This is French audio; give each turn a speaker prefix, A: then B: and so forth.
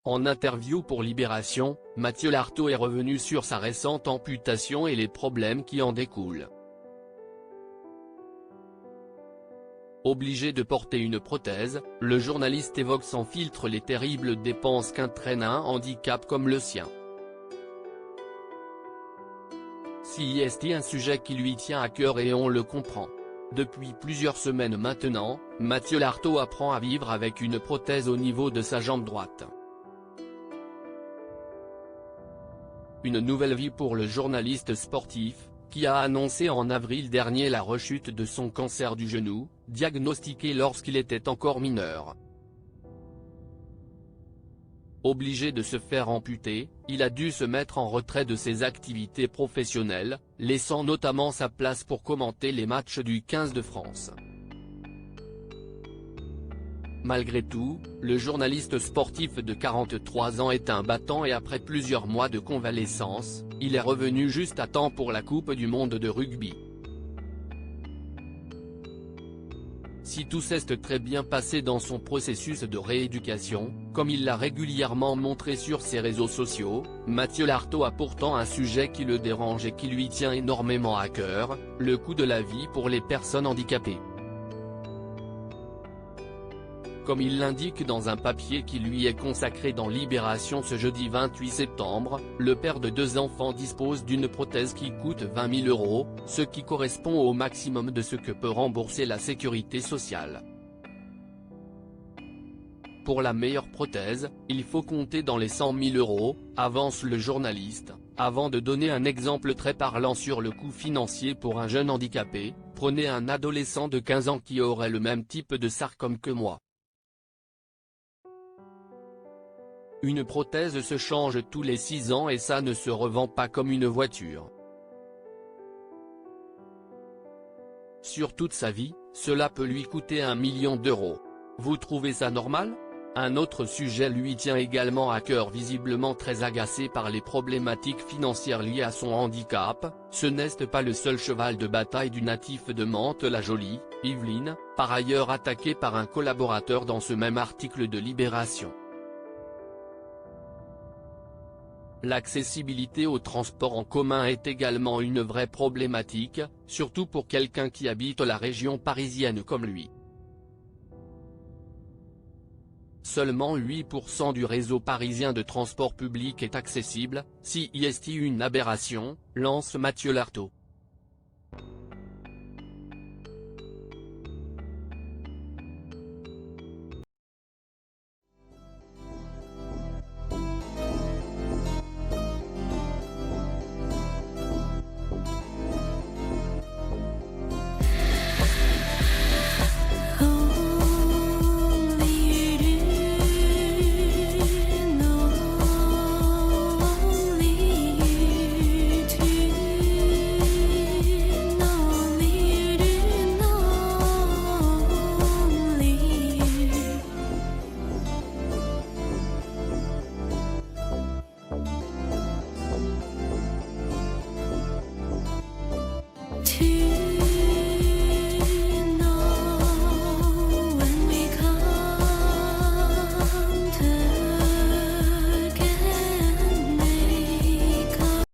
A: En interview pour Libération, Mathieu Lartaud est revenu sur sa récente amputation et les problèmes qui en découlent. Obligé de porter une prothèse, le journaliste évoque sans filtre les terribles dépenses qu'entraîne un handicap comme le sien. Si est un sujet qui lui tient à cœur et on le comprend. Depuis plusieurs semaines maintenant, Mathieu Lartaud apprend à vivre avec une prothèse au niveau de sa jambe droite. Une nouvelle vie pour le journaliste sportif, qui a annoncé en avril dernier la rechute de son cancer du genou, diagnostiqué lorsqu'il était encore mineur. Obligé de se faire amputer, il a dû se mettre en retrait de ses activités professionnelles, laissant notamment sa place pour commenter les matchs du 15 de France. Malgré tout, le journaliste sportif de 43 ans est un battant et après plusieurs mois de convalescence, il est revenu juste à temps pour la Coupe du monde de rugby. Si tout s'est très bien passé dans son processus de rééducation, comme il l'a régulièrement montré sur ses réseaux sociaux, Mathieu Lartaud a pourtant un sujet qui le dérange et qui lui tient énormément à cœur, le coût de la vie pour les personnes handicapées. Comme il l'indique dans un papier qui lui est consacré dans Libération ce jeudi 28 septembre, le père de 2 enfants dispose d'une prothèse qui coûte 20 000 €, ce qui correspond au maximum de ce que peut rembourser la sécurité sociale. Pour la meilleure prothèse, il faut compter dans les 100 000 €, avance le journaliste, avant de donner un exemple très parlant sur le coût financier pour un jeune handicapé. Prenez un adolescent de 15 ans qui aurait le même type de sarcome que moi. Une prothèse se change tous les 6 ans et ça ne se revend pas comme une voiture. Sur toute sa vie, cela peut lui coûter 1 million €. Vous trouvez ça normal ? Un autre sujet lui tient également à cœur. Visiblement très agacé par les problématiques financières liées à son handicap, ce n'est pas le seul cheval de bataille du natif de Mantes-la-Jolie, Yvelines, par ailleurs attaqué par un collaborateur dans ce même article de Libération. L'accessibilité au transport en commun est également une vraie problématique, surtout pour quelqu'un qui habite la région parisienne comme lui. Seulement 8% du réseau parisien de transport public est accessible, si est une aberration, lance Mathieu Lartaud.